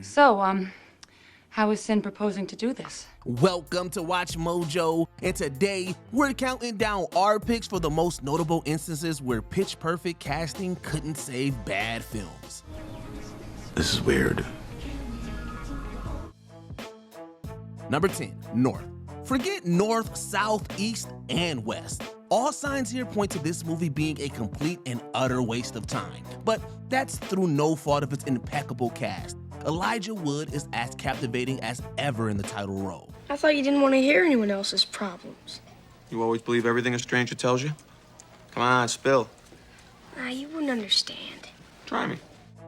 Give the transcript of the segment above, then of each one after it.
So, how is Sin proposing to do this? Welcome to Watch Mojo, and today we're counting down our picks for the most notable instances where pitch-perfect casting couldn't save bad films. This is weird. Number 10, North. Forget North, South, East, and West. All signs here point to this movie being a complete and utter waste of time, but that's through no fault of its impeccable cast. Elijah Wood is as captivating as ever in the title role. I thought you didn't want to hear anyone else's problems. You always believe everything a stranger tells you? Come on, spill. You wouldn't understand. Try me.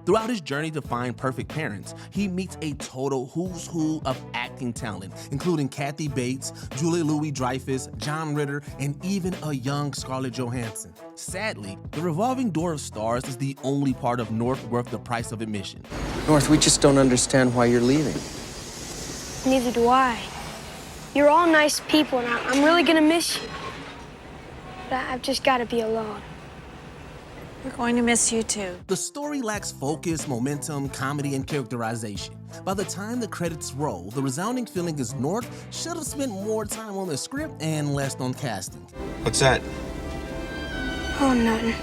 Throughout his journey to find perfect parents, he meets a total who's who of acting talent, including Kathy Bates, Julia Louis-Dreyfus, John Ritter, and even a young Scarlett Johansson. Sadly, the revolving door of stars is the only part of North worth the price of admission. North, we just don't understand why you're leaving. Neither do I. You're all nice people, and I'm really gonna miss you. But I've just got to be alone. We're going to miss you too. The story lacks focus, momentum, comedy, and characterization. By the time the credits roll, the resounding feeling is North should have spent more time on the script and less on casting. What's that? Oh, nothing.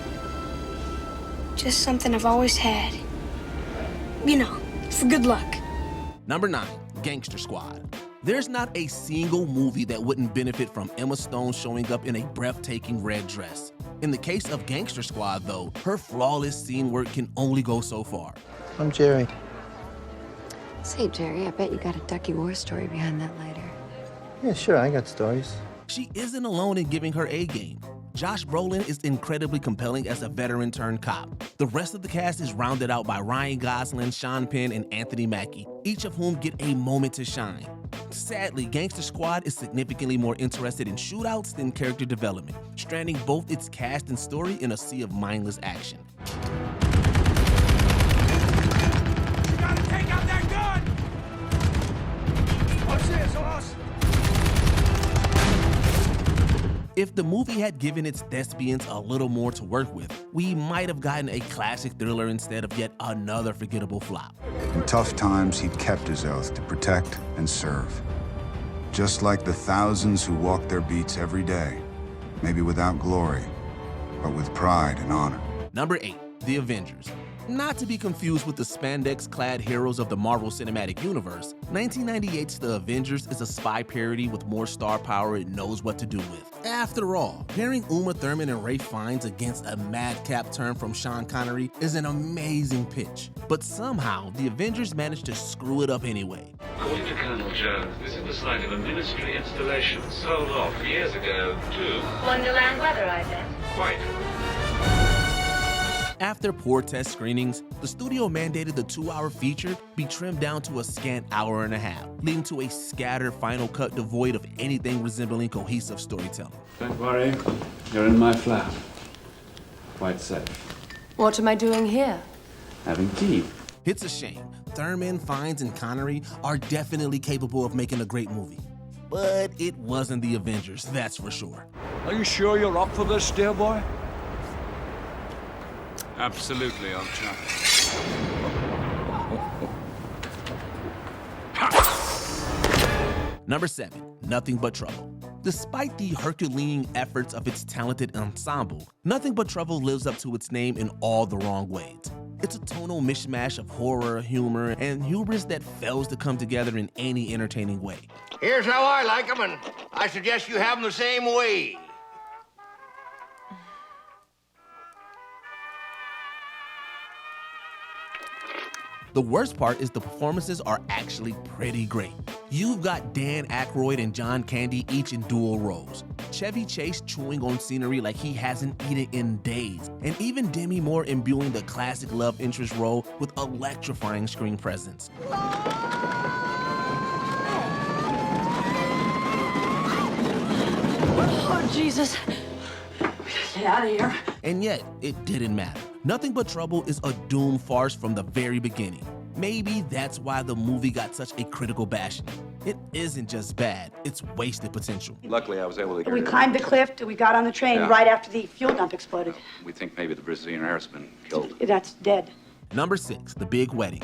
Just something I've always had. You know, for good luck. Number 9, Gangster Squad. There's not a single movie that wouldn't benefit from Emma Stone showing up in a breathtaking red dress. In the case of Gangster Squad, though, her flawless scene work can only go so far. I'm Jerry. Say, Jerry, I bet you got a Ducky War story behind that lighter. Yeah, sure, I got stories. She isn't alone in giving her A-game. Josh Brolin is incredibly compelling as a veteran-turned-cop. The rest of the cast is rounded out by Ryan Gosling, Sean Penn, and Anthony Mackie, each of whom get a moment to shine. Sadly, Gangster Squad is significantly more interested in shootouts than character development, stranding both its cast and story in a sea of mindless action. You gotta take out that gun! What's this, horse? If the movie had given its thespians a little more to work with, we might have gotten a classic thriller instead of yet another forgettable flop. In tough times, he'd kept his oath to protect and serve. Just like the thousands who walk their beats every day, maybe without glory, but with pride and honor. Number 8, The Avengers. Not to be confused with the spandex-clad heroes of the Marvel Cinematic Universe, 1998's The Avengers is a spy parody with more star power it knows what to do with. After all, pairing Uma Thurman and Ralph Fiennes against a madcap turn from Sean Connery is an amazing pitch. But somehow, The Avengers managed to screw it up anyway. According to Colonel Jones, this is the site of a ministry installation sold off years ago to Wonderland weather, I bet. quite. After poor test screenings, the studio mandated the 2-hour feature be trimmed down to a scant hour and a half, leading to a scattered final cut devoid of anything resembling cohesive storytelling. Don't worry, you're in my flat. Quite safe. What am I doing here? Having tea. It's a shame. Thurman, Fiennes, and Connery are definitely capable of making a great movie. But it wasn't The Avengers, that's for sure. Are you sure you're up for this, dear boy? Absolutely, I'll try. Number 7, Nothing But Trouble. Despite the Herculean efforts of its talented ensemble, Nothing But Trouble lives up to its name in all the wrong ways. It's a tonal mishmash of horror, humor, and hubris that fails to come together in any entertaining way. Here's how I like them, and I suggest you have them the same way. The worst part is the performances are actually pretty great. You've got Dan Aykroyd and John Candy each in dual roles, Chevy Chase chewing on scenery like he hasn't eaten in days, and even Demi Moore imbuing the classic love interest role with electrifying screen presence. Oh, Jesus. Get out of here. And yet, it didn't matter. Nothing But Trouble is a doomed farce from the very beginning. Maybe that's why the movie got such a critical bashing. It isn't just bad, it's wasted potential. Luckily, I was able to get We climbed the cliff till we got on the train right after the fuel dump exploded. We think maybe the Brazilian air's been killed. That's dead. Number 6, The Big Wedding.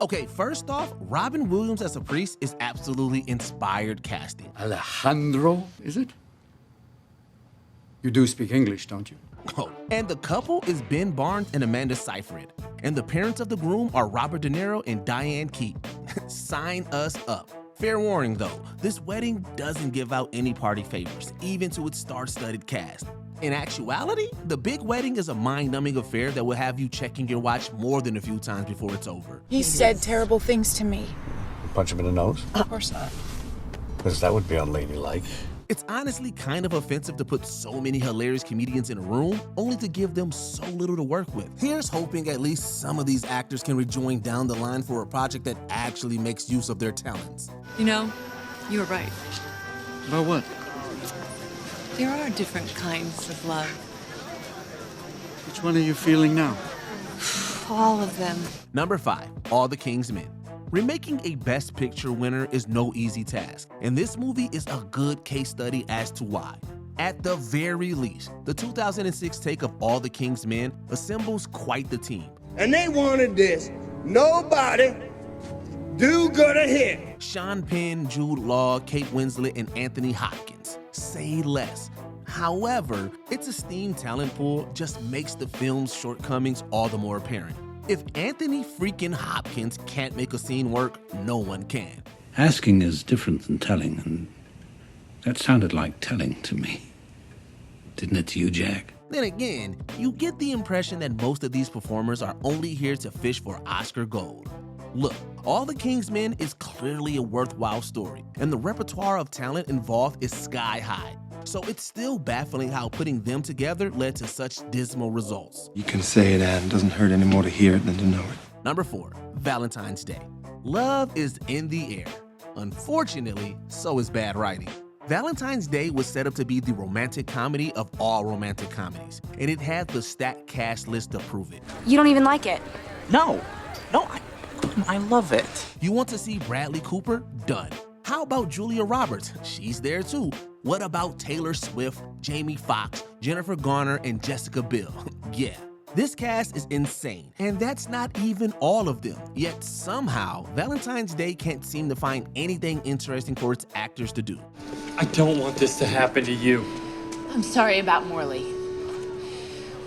Okay, first off, Robin Williams as a priest is absolutely inspired casting. Alejandro, is it? You do speak English, don't you? Oh, and the couple is Ben Barnes and Amanda Seyfried. And the parents of the groom are Robert De Niro and Diane Keaton. Sign us up. Fair warning though, this wedding doesn't give out any party favors, even to its star-studded cast. In actuality, the big wedding is a mind-numbing affair that will have you checking your watch more than a few times before it's over. He said terrible things to me. Punch him in the nose? Of course not. Because that would be unladylike. It's honestly kind of offensive to put so many hilarious comedians in a room, only to give them so little to work with. Here's hoping at least some of these actors can rejoin down the line for a project that actually makes use of their talents. You know, you were right. About what? There are different kinds of love. Which one are you feeling now? All of them. Number 5, All the King's Men. Remaking a Best Picture winner is no easy task, and this movie is a good case study as to why. At the very least, the 2006 take of All the King's Men assembles quite the team. And they wanted this. Nobody do good a hit. Sean Penn, Jude Law, Kate Winslet, and Anthony Hopkins. Say less. However, its esteemed talent pool just makes the film's shortcomings all the more apparent. If Anthony freaking Hopkins can't make a scene work, no one can. Asking is different than telling, and that sounded like telling to me. Didn't it to you, Jack? Then again, you get the impression that most of these performers are only here to fish for Oscar gold. Look, All the King's Men is clearly a worthwhile story, and the repertoire of talent involved is sky high. So it's still baffling how putting them together led to such dismal results. You can say it, and it doesn't hurt any more to hear it than to know it. Number 4, Valentine's Day. Love is in the air. Unfortunately, so is bad writing. Valentine's Day was set up to be the romantic comedy of all romantic comedies, and it had the stacked cast list to prove it. You don't even like it. No, I love it. You want to see Bradley Cooper? Done. How about Julia Roberts? She's there too. What about Taylor Swift, Jamie Foxx, Jennifer Garner, and Jessica Biel? Yeah. This cast is insane, and that's not even all of them. Yet somehow, Valentine's Day can't seem to find anything interesting for its actors to do. I don't want this to happen to you. I'm sorry about Morley,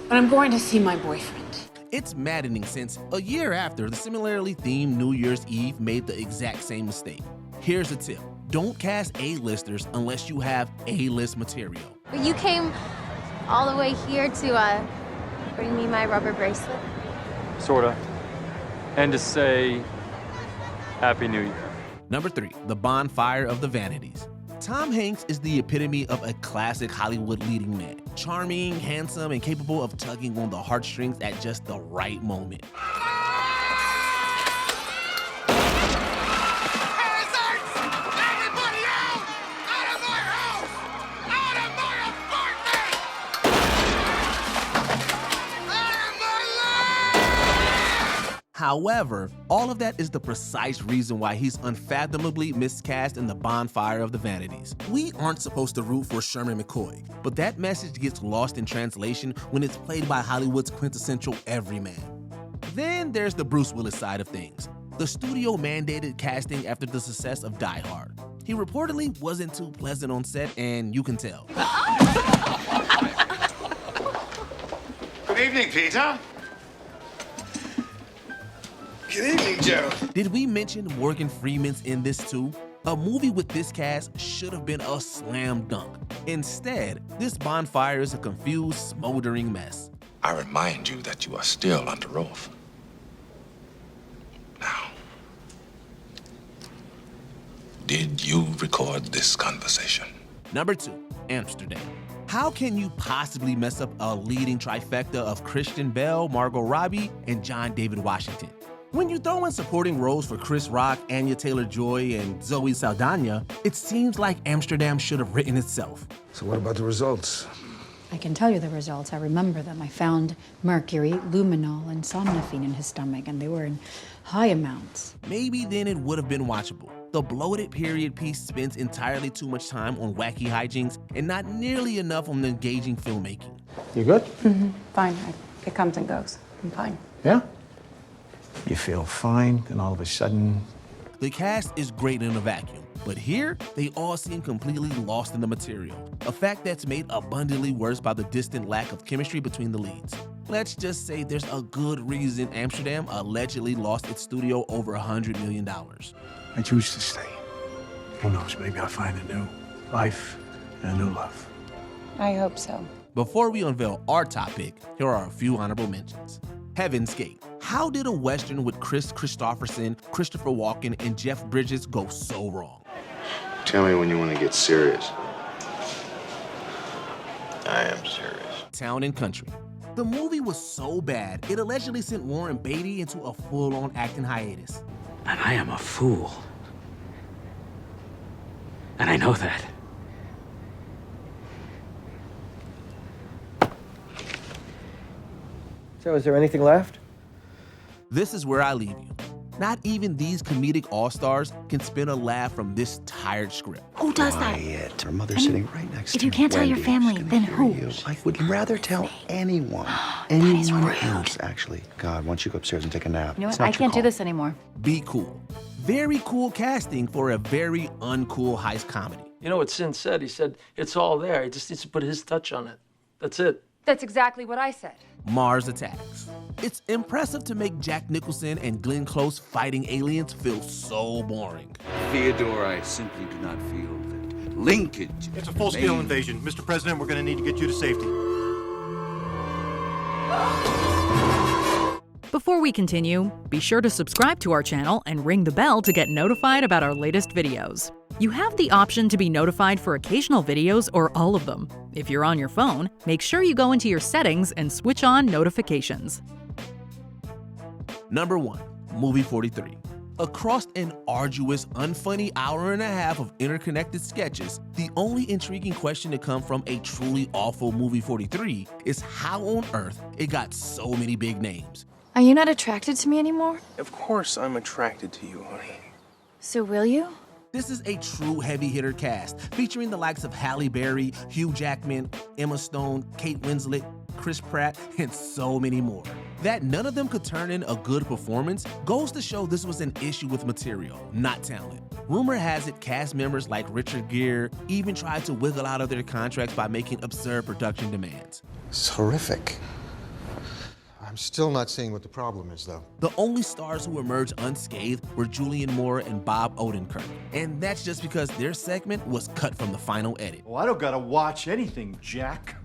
but I'm going to see my boyfriend. It's maddening since a year after, the similarly themed New Year's Eve made the exact same mistake. Here's a tip. Don't cast A-listers unless you have A-list material. But you came all the way here to bring me my rubber bracelet? Sorta. And to say, Happy New Year. Number 3, The Bonfire of the Vanities. Tom Hanks is the epitome of a classic Hollywood leading man. Charming, handsome, and capable of tugging on the heartstrings at just the right moment. However, all of that is the precise reason why he's unfathomably miscast in The Bonfire of the Vanities. We aren't supposed to root for Sherman McCoy, but that message gets lost in translation when it's played by Hollywood's quintessential everyman. Then there's the Bruce Willis side of things. The studio mandated casting after the success of Die Hard. He reportedly wasn't too pleasant on set, and you can tell. Good evening, Peter. Good evening, Joe. Did we mention Morgan Freeman's in this too? A movie with this cast should have been a slam dunk. Instead, this Bonfire is a confused, smoldering mess. I remind you that you are still under oath. Now, did you record this conversation? Number 2, Amsterdam. How can you possibly mess up a leading trifecta of Christian Bale, Margot Robbie, and John David Washington? When you throw in supporting roles for Chris Rock, Anya Taylor-Joy, and Zoe Saldana, it seems like Amsterdam should have written itself. So what about the results? I can tell you the results. I remember them. I found mercury, luminol, and somnifene in his stomach, and they were in high amounts. Maybe then it would have been watchable. The bloated period piece spends entirely too much time on wacky hijinks and not nearly enough on engaging filmmaking. You good? Fine. It comes and goes. I'm fine. Yeah? You feel fine, and all of a sudden... The cast is great in a vacuum, but here, they all seem completely lost in the material, a fact that's made abundantly worse by the distant lack of chemistry between the leads. Let's just say there's a good reason Amsterdam allegedly lost its studio over $100 million. I choose to stay. Who knows, maybe I'll find a new life and a new love. I hope so. Before we unveil our top pick, here are a few honorable mentions. Heaven's Gate. How did a Western with Chris Christopherson, Christopher Walken, and Jeff Bridges go so wrong? Tell me when you want to get serious. I am serious. Town and Country. The movie was so bad, it allegedly sent Warren Beatty into a full-on acting hiatus. And I am a fool. And I know that. So, is there anything left? This is where I leave you. Not even these comedic all-stars can spin a laugh from this tired script. Who does that? Quiet. Her mother's sitting right next to If you can't tell your Wendy. family, then who? I would rather tell anyone. is Anyone rude. else, actually. God, why don't you go upstairs and take a nap? You know It's what? not I your can't do call. this anymore. Be cool. Very cool casting for a very uncool heist comedy. You know what Sin said? He said, it's all there. He just needs to put his touch on it. That's it. That's exactly what I said. Mars Attacks. It's impressive to make Jack Nicholson and Glenn Close fighting aliens feel so boring. Theodore, I simply do not feel that linkage. It's a full-scale invasion. Mr. President, we're going to need to get you to safety. Before we continue, be sure to subscribe to our channel and ring the bell to get notified about our latest videos. You have the option to be notified for occasional videos or all of them. If you're on your phone, make sure you go into your settings and switch on notifications. Number 1, Movie 43. Across an arduous, unfunny hour and a half of interconnected sketches, the only intriguing question to come from a truly awful Movie 43 is how on earth it got so many big names. Are you not attracted to me anymore? Of course I'm attracted to you, honey. So will you? This is a true heavy-hitter cast, featuring the likes of Halle Berry, Hugh Jackman, Emma Stone, Kate Winslet, Chris Pratt, and so many more. That none of them could turn in a good performance goes to show this was an issue with material, not talent. Rumor has it cast members like Richard Gere even tried to wiggle out of their contracts by making absurd production demands. It's horrific. I'm still not seeing what the problem is, though. The only stars who emerged unscathed were Julianne Moore and Bob Odenkirk, and that's just because their segment was cut from the final edit. Well, I don't gotta watch anything, Jack.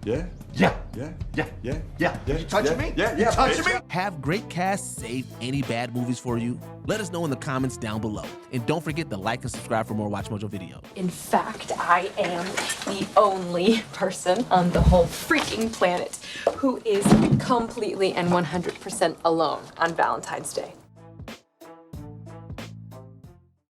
Yeah? Yeah. Yeah? Yeah. Yeah? Yeah. Yeah? You touching Yeah? me? Yeah? You Yeah, touching bitch. me? Have great casts saved any bad movies for you? Let us know in the comments down below. And don't forget to like and subscribe for more WatchMojo videos. In fact, I am the only person on the whole freaking planet who is completely and 100% alone on Valentine's Day.